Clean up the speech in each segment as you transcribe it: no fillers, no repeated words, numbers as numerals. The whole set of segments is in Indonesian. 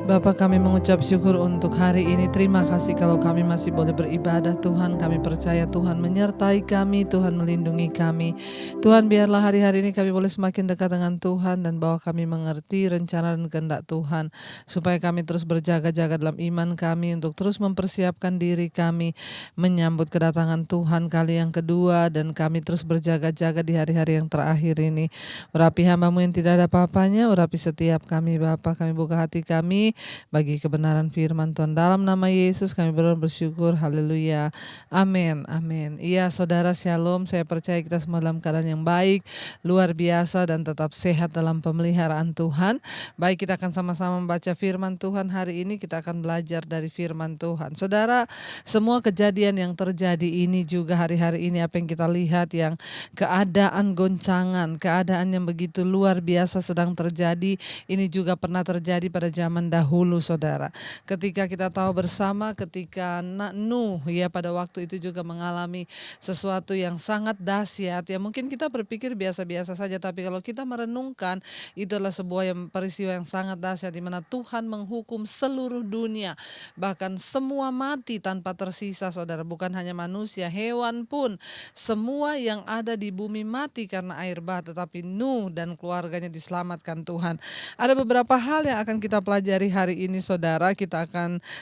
Bapa, kami mengucap syukur untuk hari ini. Terima kasih kalau kami masih boleh beribadah Tuhan. Kami percaya Tuhan menyertai kami, Tuhan melindungi kami. Tuhan, biarlah hari-hari ini kami boleh semakin dekat dengan Tuhan dan bahwa kami mengerti rencana dan kehendak Tuhan. Supaya kami terus berjaga-jaga dalam iman kami untuk terus mempersiapkan diri kami menyambut kedatangan Tuhan kali yang kedua, dan kami terus berjaga-jaga di hari-hari yang terakhir ini. Urapi hamba-Mu yang tidak ada apa-apanya, urapi setiap kami Bapa. Kami buka hati kami bagi kebenaran firman Tuhan. Dalam nama Yesus kami bersyukur. Haleluya. Amin. Amin. Iya, saudara, shalom. Saya percaya kita semua dalam keadaan yang baik, luar biasa, dan tetap sehat dalam pemeliharaan Tuhan. Baik, kita akan sama-sama membaca firman Tuhan hari ini. Kita akan belajar dari firman Tuhan. Saudara, semua kejadian yang terjadi ini juga hari-hari ini, apa yang kita lihat, yang keadaan goncangan, keadaan yang begitu luar biasa sedang terjadi, ini juga pernah terjadi pada zaman dahulu, saudara. Ketika kita tahu bersama, ketika Nuh ya pada waktu itu juga mengalami sesuatu yang sangat dahsyat, ya mungkin kita berpikir biasa-biasa saja, tapi kalau kita merenungkan, itu adalah sebuah peristiwa yang sangat dahsyat di mana Tuhan menghukum seluruh dunia, bahkan semua mati tanpa tersisa, saudara. Bukan hanya manusia, hewan pun, semua yang ada di bumi mati karena air bah, tetapi Nuh dan keluarganya diselamatkan Tuhan. Ada beberapa hal yang akan kita pelajari hari ini, saudara.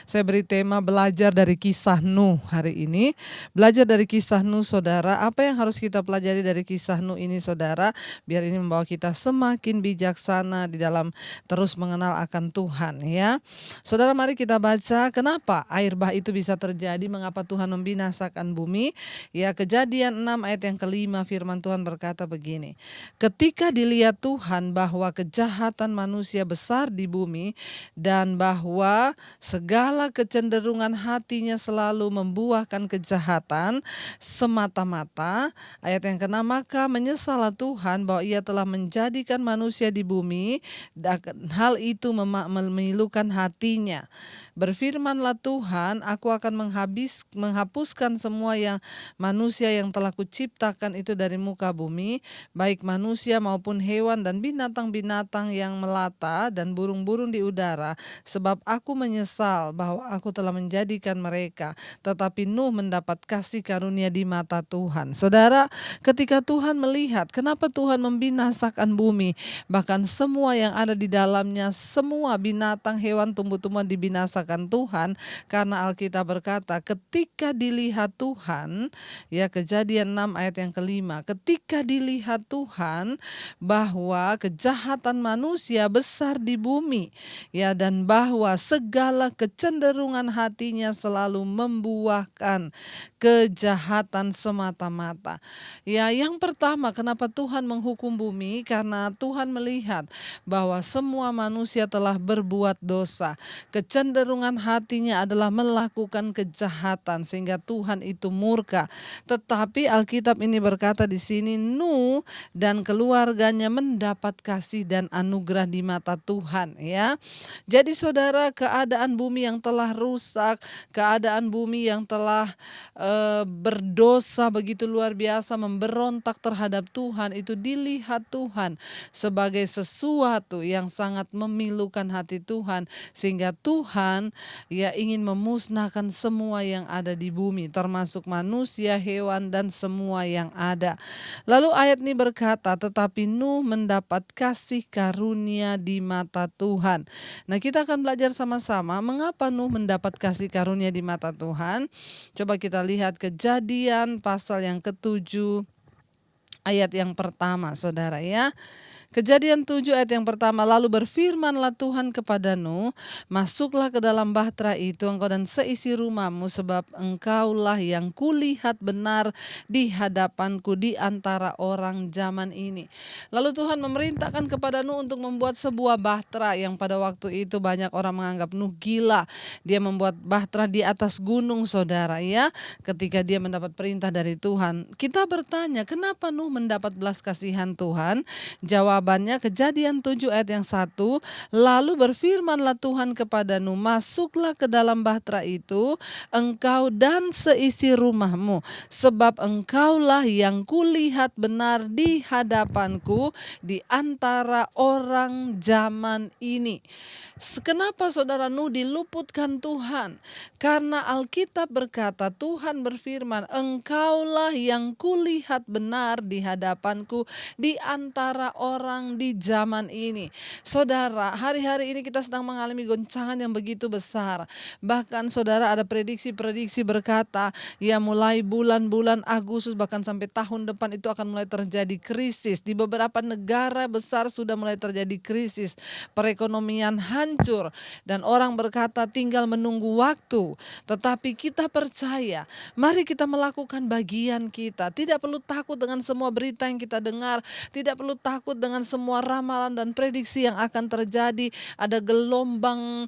Saya beri tema belajar dari kisah Nuh hari ini. Belajar dari kisah Nuh, saudara. Apa yang harus kita pelajari dari kisah Nuh ini, saudara? Biar ini membawa kita semakin bijaksana di dalam terus mengenal akan Tuhan, ya. Saudara, mari kita baca kenapa air bah itu bisa terjadi, mengapa Tuhan membinasakan bumi. Ya, Kejadian 6 ayat yang kelima, firman Tuhan berkata begini. Ketika dilihat Tuhan bahwa kejahatan manusia besar di bumi, dan bahwa segala kecenderungan hatinya selalu membuahkan kejahatan semata-mata. Ayat yang ke-6, maka menyesallah Tuhan bahwa ia telah menjadikan manusia di bumi, dan hal itu memilukan hatinya. Berfirmanlah Tuhan, aku akan menghapuskan semua manusia yang telah kuciptakan itu dari muka bumi, baik manusia maupun hewan dan binatang-binatang yang melata dan burung-burung di udara, sebab aku menyesal bahwa aku telah menjadikan mereka. Tetapi Nuh mendapat kasih karunia di mata Tuhan. Saudara, ketika Tuhan melihat kenapa Tuhan membinasakan bumi, bahkan semua yang ada di dalamnya, semua binatang, hewan, tumbuh-tumbuhan dibinasakan Tuhan, karena Alkitab berkata ketika dilihat Tuhan, ya, Kejadian 6 ayat yang kelima, ketika dilihat Tuhan bahwa kejahatan manusia besar di bumi, ya, dan bahwa segala kecenderungan hatinya selalu membuahkan kejahatan semata-mata. Ya, yang pertama, kenapa Tuhan menghukum bumi? Karena Tuhan melihat bahwa semua manusia telah berbuat dosa. Kecenderungan hatinya adalah melakukan kejahatan sehingga Tuhan itu murka. Tetapi Alkitab ini berkata di sini, Nuh dan keluarganya mendapat kasih dan anugerah di mata Tuhan, ya. Jadi saudara, keadaan bumi yang telah rusak, keadaan bumi yang telah berdosa begitu luar biasa, memberontak terhadap Tuhan, itu dilihat Tuhan sebagai sesuatu yang sangat memilukan hati Tuhan, sehingga Tuhan ya ingin memusnahkan semua yang ada di bumi, termasuk manusia, hewan, dan semua yang ada. Lalu ayat ini berkata, tetapi Nuh mendapat kasih karunia di mata Tuhan. Nah, kita akan belajar sama-sama mengapa Nuh mendapat kasih karunia di mata Tuhan. Coba kita lihat Kejadian pasal yang ke-7 ayat yang pertama, saudara, ya. Kejadian 7 ayat yang pertama, lalu berfirmanlah Tuhan kepada Nuh, masuklah ke dalam bahtera itu engkau dan seisi rumahmu, sebab engkaulah yang kulihat benar di hadapanku di antara orang zaman ini. Lalu Tuhan memerintahkan kepada Nuh untuk membuat sebuah bahtera yang pada waktu itu banyak orang menganggap Nuh gila. Dia membuat bahtera di atas gunung, saudara, ya. Ketika dia mendapat perintah dari Tuhan, kita bertanya, kenapa Nuh Nuh mendapat belas kasihan Tuhan? Jawabannya Kejadian 7 ayat yang 1. Lalu berfirmanlah Tuhan kepada Nuh, masuklah ke dalam bahtera itu, engkau dan seisi rumahmu, sebab engkaulah yang kulihat benar di hadapanku di antara orang zaman ini. Kenapa saudara Nuh diluputkan Tuhan? Karena Alkitab berkata, Tuhan berfirman, engkaulah yang kulihat benar di hadapanku di antara orang di zaman ini. Saudara, hari-hari ini kita sedang mengalami goncangan yang begitu besar. Bahkan saudara, ada prediksi-prediksi berkata, ya mulai bulan-bulan Agustus bahkan sampai tahun depan itu akan mulai terjadi krisis. Di beberapa negara besar sudah mulai terjadi krisis. Perekonomian hancur dan orang berkata tinggal menunggu waktu. Tetapi kita percaya, mari kita melakukan bagian kita. Tidak perlu takut dengan semua berita yang kita dengar, tidak perlu takut dengan semua ramalan dan prediksi yang akan terjadi. Ada gelombang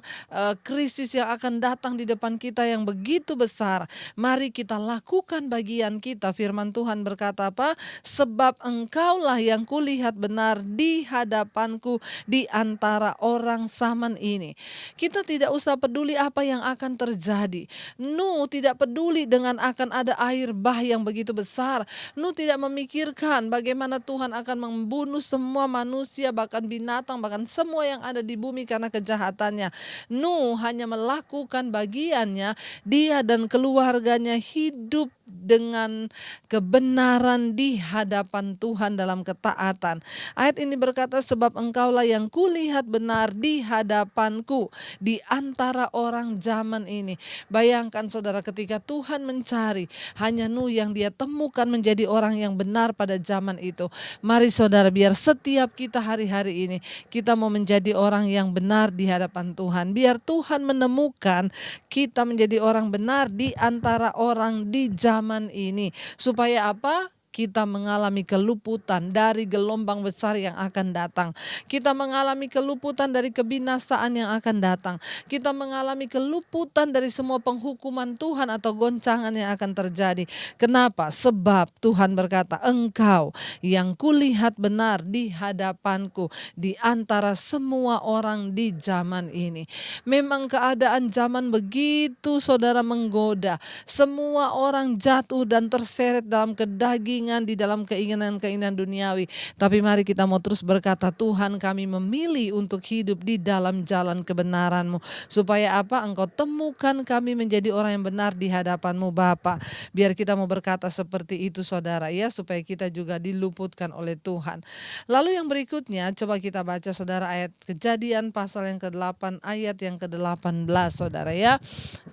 krisis yang akan datang di depan kita yang begitu besar. Mari kita lakukan bagian kita. Firman Tuhan berkata apa? Sebab engkaulah yang kulihat benar di hadapanku di antara orang zaman ini. Kita tidak usah peduli apa yang akan terjadi. Nuh tidak peduli dengan akan ada air bah yang begitu besar. Nuh tidak memikirkan bagaimana Tuhan akan membunuh semua manusia, bahkan binatang, bahkan semua yang ada di bumi karena kejahatannya. Nuh hanya melakukan bagiannya. Dia dan keluarganya hidup dengan kebenaran di hadapan Tuhan dalam ketaatan. Ayat ini berkata, sebab engkaulah yang kulihat benar di hadapanku di antara orang zaman ini. Bayangkan saudara, ketika Tuhan mencari, hanya Nuh yang dia temukan menjadi orang yang benar pada zaman itu. Mari saudara, biar setiap kita hari-hari ini kita mau menjadi orang yang benar di hadapan Tuhan. Biar Tuhan menemukan kita menjadi orang benar di antara orang di zaman ini. Supaya apa? Kita mengalami keluputan dari gelombang besar yang akan datang. Kita mengalami keluputan dari kebinasaan yang akan datang. Kita mengalami keluputan dari semua penghukuman Tuhan atau goncangan yang akan terjadi. Kenapa? Sebab Tuhan berkata, engkau yang kulihat benar di hadapanku di antara semua orang di zaman ini. Memang keadaan zaman begitu saudara menggoda. Semua orang jatuh dan terseret dalam kedagingan, di dalam keinginan-keinginan duniawi. Tapi mari kita mau terus berkata, Tuhan kami memilih untuk hidup di dalam jalan kebenaran-Mu. Supaya apa? Engkau temukan kami menjadi orang yang benar di hadapan-Mu Bapa. Biar kita mau berkata seperti itu saudara ya, supaya kita juga diluputkan oleh Tuhan. Lalu yang berikutnya coba kita baca saudara ayat Kejadian pasal yang ke-8 ayat yang ke-18 saudara ya.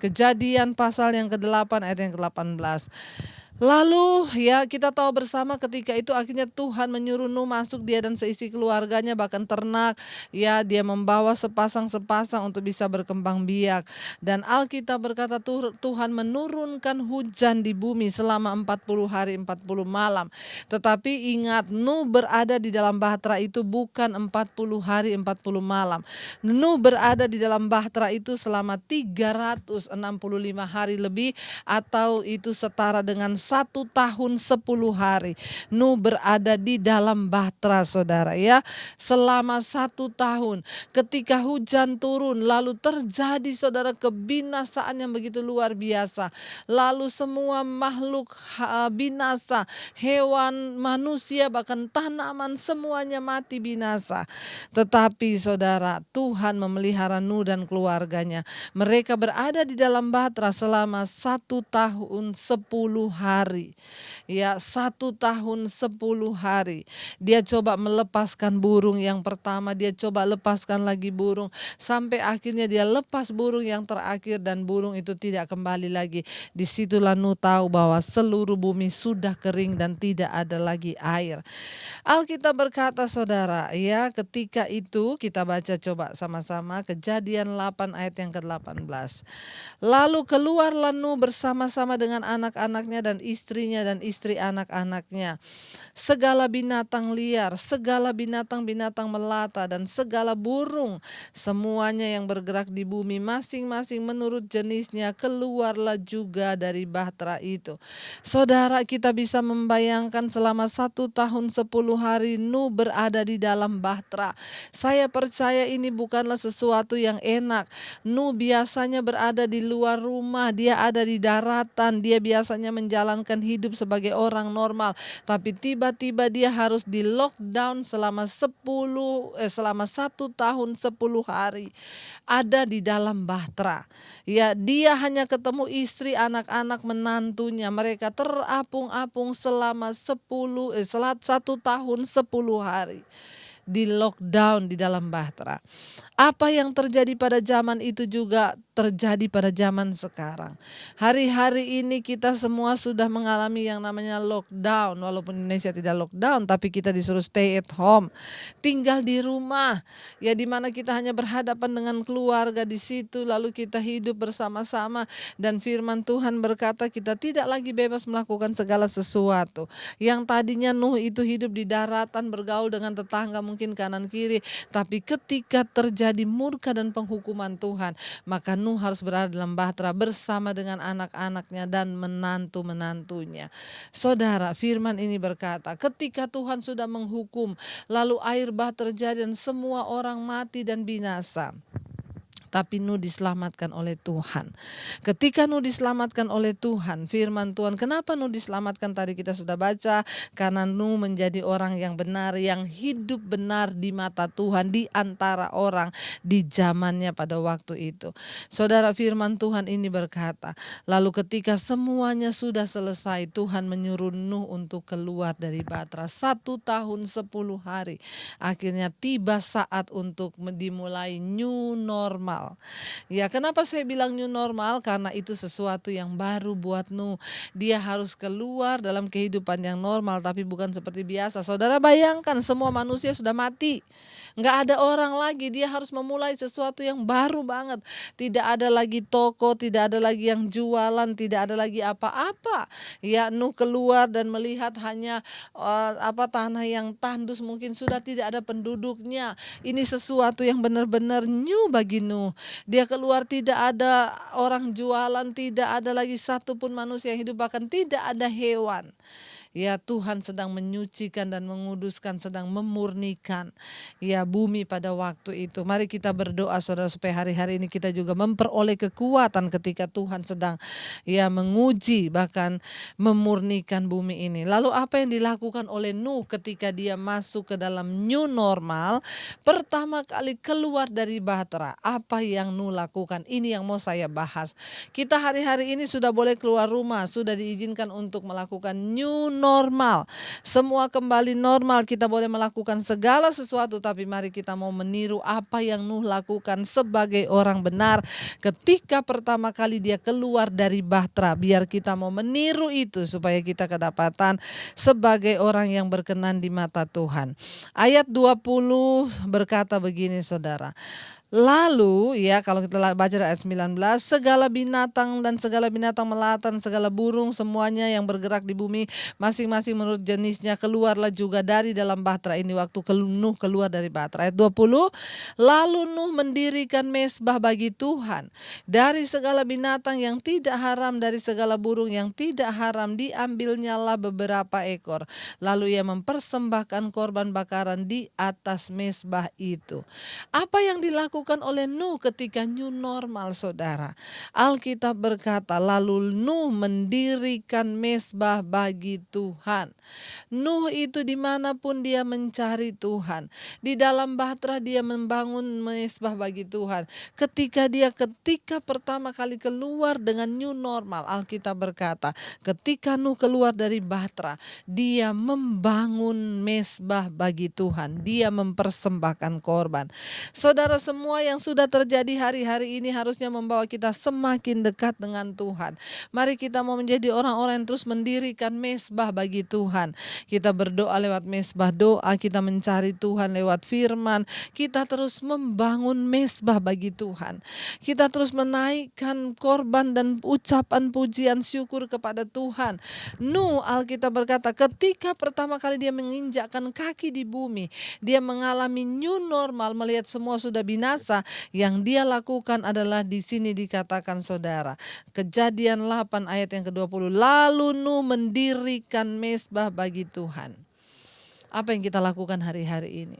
Kejadian pasal yang ke-8 ayat yang ke-18. Lalu ya kita tahu bersama ketika itu akhirnya Tuhan menyuruh Nuh masuk, dia dan seisi keluarganya, bahkan ternak ya, dia membawa sepasang-sepasang untuk bisa berkembang biak. Dan Alkitab berkata Tuhan menurunkan hujan di bumi selama 40 hari 40 malam. Tetapi ingat, Nuh berada di dalam bahtera itu bukan 40 hari 40 malam. Nuh berada di dalam bahtera itu selama 365 hari lebih, atau itu setara dengan 1 tahun 10 hari. Nuh berada di dalam bahtera saudara ya, selama 1 tahun. Ketika hujan turun lalu terjadi saudara kebinasaan yang begitu luar biasa. Lalu semua makhluk binasa, hewan, manusia, bahkan tanaman semuanya mati binasa. Tetapi saudara, Tuhan memelihara Nuh dan keluarganya. Mereka berada di dalam bahtera selama 1 tahun 10 hari. Ya, 1 tahun 10 hari. Dia coba melepaskan burung yang pertama, dia coba lepaskan lagi burung, sampai akhirnya dia lepas burung yang terakhir dan burung itu tidak kembali lagi. Disitulah Nuh tahu bahwa seluruh bumi sudah kering dan tidak ada lagi air. Alkitab berkata saudara ya, ketika itu kita baca coba sama-sama Kejadian 8 ayat yang ke-18. Lalu keluarlah Nuh bersama-sama dengan anak-anaknya dan istrinya dan istri anak-anaknya. Segala binatang liar, segala binatang-binatang melata dan segala burung, semuanya yang bergerak di bumi masing-masing menurut jenisnya keluarlah juga dari bahtera itu. Saudara, kita bisa membayangkan selama 1 tahun 10 hari Nuh berada di dalam bahtera. Saya percaya ini bukanlah sesuatu yang enak. Nuh biasanya berada di luar rumah, dia ada di daratan, dia biasanya menjalankan hidup sebagai orang normal, tapi tiba-tiba dia harus di lockdown selama 1 tahun 10 hari ada di dalam bahtera. Ya, dia hanya ketemu istri, anak-anak, menantunya. Mereka terapung-apung selama 1 tahun 10 hari di lockdown di dalam bahtera. Apa yang terjadi pada zaman itu juga terjadi pada zaman sekarang. Hari-hari ini kita semua sudah mengalami yang namanya lockdown. Walaupun Indonesia tidak lockdown, tapi kita disuruh stay at home, tinggal di rumah. Ya, di mana kita hanya berhadapan dengan keluarga di situ, lalu kita hidup bersama-sama. Dan firman Tuhan berkata kita tidak lagi bebas melakukan segala sesuatu. Yang tadinya Nuh itu hidup di daratan, bergaul dengan tetangga mungkin kanan kiri, tapi ketika terjadi murka dan penghukuman Tuhan, maka Nuh harus berada dalam bahtera bersama dengan anak-anaknya dan menantu-menantunya. Saudara, firman ini berkata, ketika Tuhan sudah menghukum, lalu air bah terjadi dan semua orang mati dan binasa. Tapi Nuh diselamatkan oleh Tuhan. Ketika Nuh diselamatkan oleh Tuhan, firman Tuhan, kenapa Nuh diselamatkan tadi kita sudah baca? Karena Nuh menjadi orang yang benar, yang hidup benar di mata Tuhan di antara orang di zamannya pada waktu itu. Saudara, firman Tuhan ini berkata, lalu ketika semuanya sudah selesai, Tuhan menyuruh Nuh untuk keluar dari bahtera 1 tahun 10 hari. Akhirnya tiba saat untuk dimulai new normal. Ya, kenapa saya bilang new normal? Karena itu sesuatu yang baru buat Nuh. Dia harus keluar dalam kehidupan yang normal, tapi bukan seperti biasa. Saudara bayangkan, semua manusia sudah mati. Nggak ada orang lagi, dia harus memulai sesuatu yang baru banget. Tidak ada lagi toko, tidak ada lagi yang jualan, tidak ada lagi apa-apa. Ya, Nuh keluar dan melihat hanya tanah yang tandus, mungkin sudah tidak ada penduduknya. Ini sesuatu yang benar-benar new bagi Nuh. Dia keluar, tidak ada orang jualan, tidak ada lagi satupun manusia yang hidup, bahkan tidak ada hewan. Ya, Tuhan sedang menyucikan dan menguduskan, sedang memurnikan ya bumi pada waktu itu. Mari kita berdoa, saudara, supaya hari-hari ini kita juga memperoleh kekuatan ketika Tuhan sedang ya menguji, bahkan memurnikan bumi ini. Lalu apa yang dilakukan oleh Nuh ketika dia masuk ke dalam new normal? Pertama kali keluar dari bahtera, apa yang Nuh lakukan? Ini yang mau saya bahas. Kita hari-hari ini sudah boleh keluar rumah, sudah diizinkan untuk melakukan new normal. Semua kembali normal, kita boleh melakukan segala sesuatu, tapi mari kita mau meniru apa yang Nuh lakukan sebagai orang benar ketika pertama kali dia keluar dari bahtera. Biar kita mau meniru itu supaya kita kedapatan sebagai orang yang berkenan di mata Tuhan. Ayat 20 berkata begini, saudara. Lalu ya, kalau kita baca dari ayat 19, segala binatang dan segala binatang melata dan segala burung, semuanya yang bergerak di bumi masing-masing menurut jenisnya keluarlah juga dari dalam bahtera ini waktu Nuh keluar dari bahtera. Ayat 20, lalu Nuh mendirikan mezbah bagi Tuhan dari segala binatang yang tidak haram, dari segala burung yang tidak haram diambilnyalah beberapa ekor, lalu ia mempersembahkan korban bakaran di atas mezbah itu. Apa yang dilakukan oleh Nuh ketika new normal, saudara? Alkitab berkata, lalu Nuh mendirikan mezbah bagi Tuhan. Nuh itu dimanapun dia mencari Tuhan, di dalam bahtera dia membangun mezbah bagi Tuhan. Ketika pertama kali keluar dengan new normal, Alkitab berkata, ketika Nuh keluar dari bahtera, dia membangun mezbah bagi Tuhan, dia mempersembahkan korban. Saudara, semua semua yang sudah terjadi hari-hari ini harusnya membawa kita semakin dekat dengan Tuhan. Mari kita mau menjadi orang-orang yang terus mendirikan mezbah bagi Tuhan. Kita berdoa lewat mezbah doa, kita mencari Tuhan lewat firman, kita terus membangun mezbah bagi Tuhan. Kita terus menaikkan korban dan ucapan pujian syukur kepada Tuhan. Alkitab berkata ketika pertama kali dia menginjakkan kaki di bumi, dia mengalami new normal, melihat semua sudah binasa. Yang dia lakukan adalah di sini dikatakan saudara, Kejadian 8 ayat yang ke-20, lalu Nuh mendirikan mezbah bagi Tuhan. Apa yang kita lakukan hari-hari ini?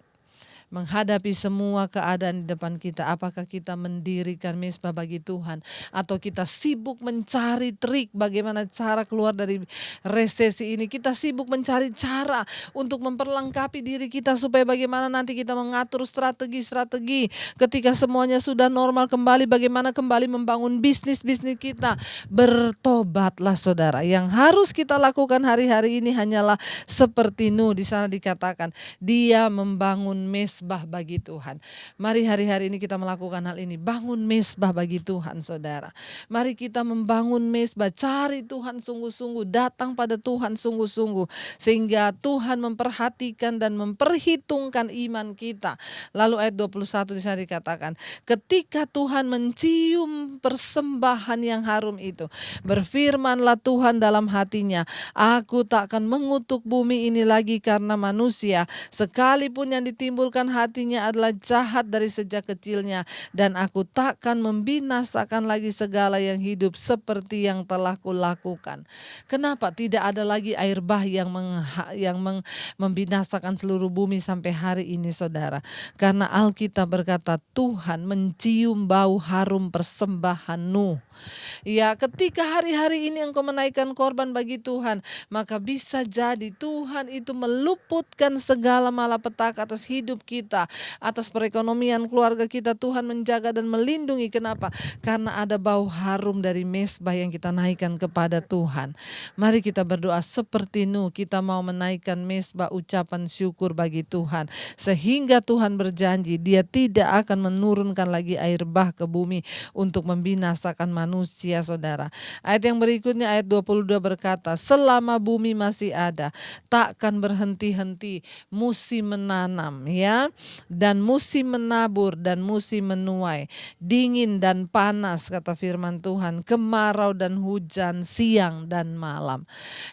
Menghadapi semua keadaan di depan kita, apakah kita mendirikan mezbah bagi Tuhan atau kita sibuk mencari trik bagaimana cara keluar dari resesi ini? Kita sibuk mencari cara untuk memperlengkapi diri kita supaya bagaimana nanti kita mengatur strategi-strategi ketika semuanya sudah normal kembali, bagaimana kembali membangun bisnis kita. Bertobatlah saudara. Yang harus kita lakukan hari-hari ini hanyalah seperti Nuh, di sana dikatakan dia membangun mezbah bagi Tuhan. Mari hari-hari ini kita melakukan hal ini. Bangun mezbah bagi Tuhan saudara. Mari kita membangun mezbah. Cari Tuhan sungguh-sungguh. Datang pada Tuhan sungguh-sungguh. Sehingga Tuhan memperhatikan dan memperhitungkan iman kita. Lalu ayat 21 di sana dikatakan, ketika Tuhan mencium persembahan yang harum itu, berfirmanlah Tuhan dalam hatinya, aku tak akan mengutuk bumi ini lagi karena manusia, sekalipun yang ditimbulkan hatinya adalah jahat dari sejak kecilnya, dan aku takkan membinasakan lagi segala yang hidup seperti yang telah kulakukan. Kenapa tidak ada lagi air bah yang membinasakan seluruh bumi sampai hari ini saudara? Karena Alkitab berkata Tuhan mencium bau harum persembahan Nuh. Ya, ketika hari-hari ini engkau menaikkan korban bagi Tuhan, maka bisa jadi Tuhan itu meluputkan segala malapetaka atas hidup kita, atas perekonomian keluarga kita. Tuhan menjaga dan melindungi. Kenapa? Karena ada bau harum dari mezbah yang kita naikkan kepada Tuhan. Mari kita berdoa seperti Nuh, kita mau menaikkan mezbah ucapan syukur bagi Tuhan, sehingga Tuhan berjanji dia tidak akan menurunkan lagi air bah ke bumi untuk membinasakan manusia saudara. Ayat yang berikutnya ayat 22 berkata, selama bumi masih ada takkan berhenti-henti musim menanam ya, dan musim menabur dan musim menuai, dingin dan panas kata firman Tuhan, kemarau dan hujan siang dan malam.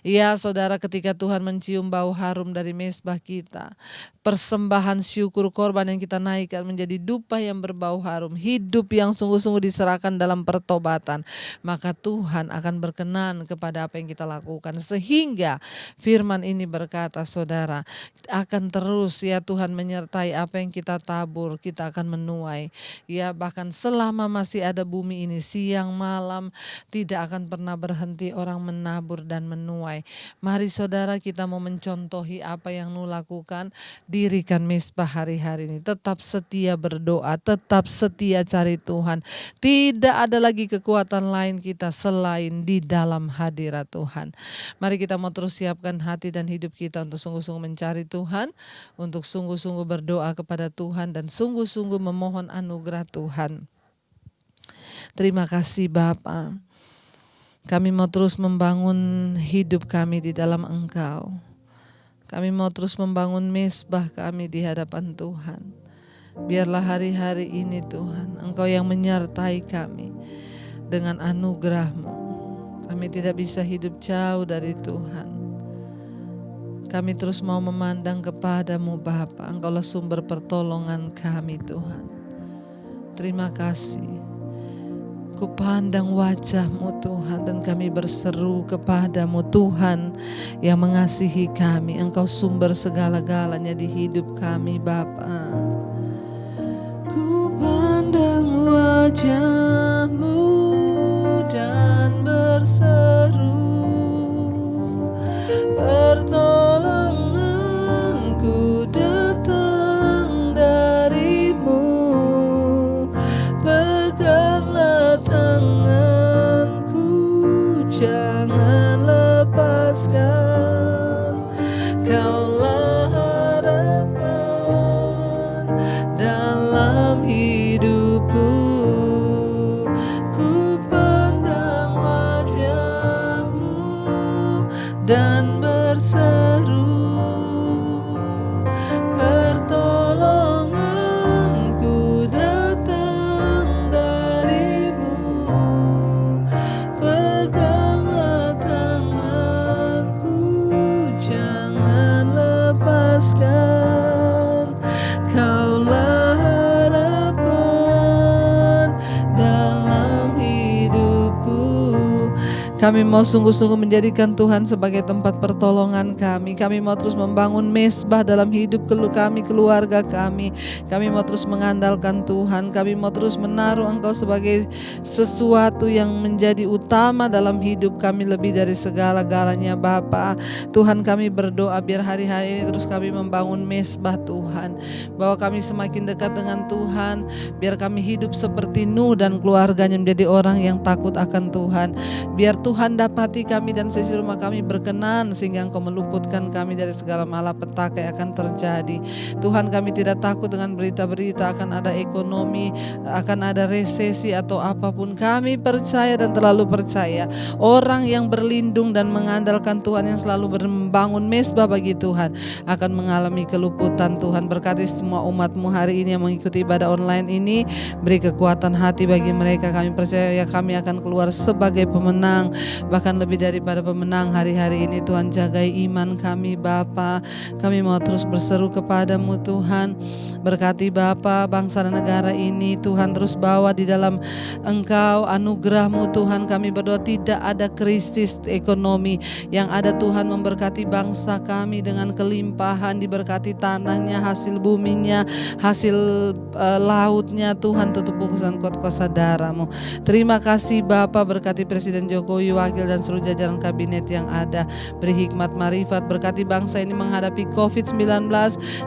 Ya saudara, ketika Tuhan mencium bau harum dari mezbah kita, persembahan syukur korban yang kita naikkan menjadi dupa yang berbau harum, hidup yang sungguh-sungguh diserahkan dalam pertobatan, maka Tuhan akan berkenan kepada apa yang kita lakukan. Sehingga firman ini berkata saudara, akan terus ya Tuhan menyertai apa yang kita tabur, kita akan menuai. Ya, bahkan selama masih ada bumi ini, siang malam tidak akan pernah berhenti orang menabur dan menuai. Mari saudara, kita mau mencontohi apa yang Nuh lakukan. Dirikan mezbah hari-hari ini, tetap setia berdoa, tetap setia cari Tuhan. Tidak ada lagi kekuatan lain kita selain di dalam hadirat Tuhan. Mari kita mau terus siapkan hati dan hidup kita untuk sungguh-sungguh mencari Tuhan, untuk sungguh-sungguh berdoa kepada Tuhan, dan sungguh-sungguh memohon anugerah Tuhan. Terima kasih Bapa. Kami mau terus membangun hidup kami di dalam Engkau. Kami mau terus membangun mezbah kami di hadapan Tuhan. Biarlah hari-hari ini Tuhan, Engkau yang menyertai kami dengan anugerah-Mu. Kami tidak bisa hidup jauh dari Tuhan. Kami terus mau memandang kepada-Mu Bapa. Engkaulah sumber pertolongan kami Tuhan. Terima kasih. Kupandang wajah-Mu Tuhan, dan kami berseru kepada-Mu Tuhan yang mengasihi kami. Engkau sumber segala-galanya di hidup kami Bapa. Kupandang wajah-Mu dan berseru, pertolonganku datang dari-Mu. Peganglah tanganku, jangan lepaskan. Kaulah harapan dalam hidup. Kami mau sungguh-sungguh menjadikan Tuhan sebagai tempat pertolongan kami. Kami mau terus membangun mesbah dalam hidup kami, keluarga kami. Kami mau terus mengandalkan Tuhan. Kami mau terus menaruh Engkau sebagai sesuatu yang menjadi utama dalam hidup kami lebih dari segala-galanya Bapa. Tuhan, kami berdoa biar hari-hari ini terus kami membangun mesbah Tuhan, bahwa kami semakin dekat dengan Tuhan, biar kami hidup seperti Nuh dan keluarganya menjadi orang yang takut akan Tuhan. Biar Tuhan dapati kami dan sisi rumah kami berkenan, sehingga Engkau meluputkan kami dari segala malapetaka yang akan terjadi. Tuhan, kami tidak takut dengan berita-berita akan ada ekonomi, akan ada resesi atau apapun. Kami percaya dan terlalu percaya orang yang berlindung dan mengandalkan Tuhan, yang selalu membangun mesbah bagi Tuhan, akan mengalami keluputan. Tuhan, berkati semua umat-Mu hari ini yang mengikuti ibadah online ini. Beri kekuatan hati bagi mereka. Kami percaya kami akan keluar sebagai pemenang, bahkan lebih daripada pemenang hari-hari ini. Tuhan, jagai iman kami Bapa. Kami mau terus berseru kepadamu Tuhan. Berkati Bapa bangsa dan negara ini Tuhan, terus bawa di dalam Engkau anugerah-Mu Tuhan. Kami berdoa tidak ada krisis ekonomi, yang ada Tuhan memberkati bangsa kami dengan kelimpahan, diberkati tanahnya, hasil buminya, hasil lautnya Tuhan, tutup bungkusan kuasa darah-Mu. Terima kasih Bapa, berkati Presiden Jokowi, wakil dan seluruh jajaran kabinet yang ada. Beri hikmat marifat, berkati bangsa ini menghadapi COVID-19.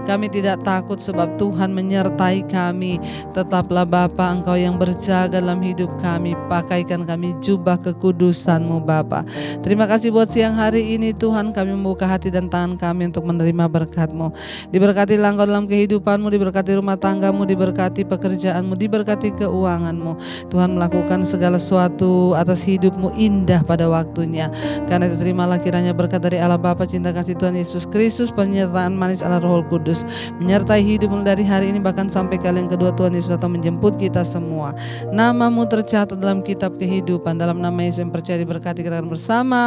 Kami tidak takut sebab Tuhan menyertai kami. Tetaplah Bapa, Engkau yang berjaga dalam hidup kami. Pakaikan kami jubah kekudusan-Mu Bapa. Terima kasih buat siang hari ini Tuhan. Kami membuka hati dan tangan kami untuk menerima berkat-Mu. Diberkati Engkau dalam kehidupan-Mu, diberkati rumah tangga-Mu, diberkati pekerjaan-Mu, diberkati keuangan-Mu. Tuhan, melakukan segala sesuatu atas hidup-Mu indah pada waktunya. Karena itu terimalah kiranya berkat dari Allah Bapa, cinta kasih Tuhan Yesus Kristus, penyertaan manis Allah Roh Kudus menyertai hidup-Mu dari hari ini bahkan sampai kali yang kedua Tuhan Yesus datang menjemput kita semua. Nama-Mu tercatat dalam kitab kehidupan. Dalam nama Yesus yang percaya diberkati, kita akan bersama.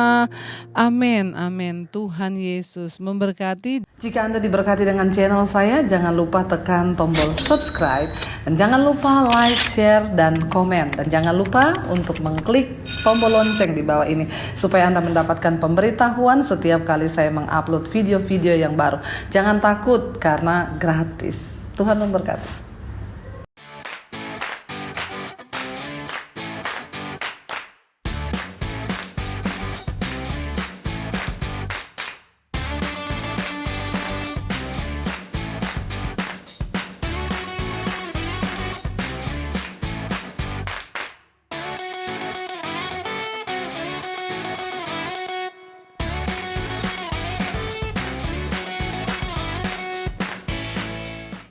Amin, amin. Tuhan Yesus memberkati. Jika Anda diberkati dengan channel saya, jangan lupa tekan tombol subscribe, dan jangan lupa like, share, dan komen, dan jangan lupa untuk mengklik tombol lonceng di bawah ini supaya Anda mendapatkan pemberitahuan setiap kali saya mengupload video-video yang baru. Jangan takut karena gratis. Tuhan memberkati.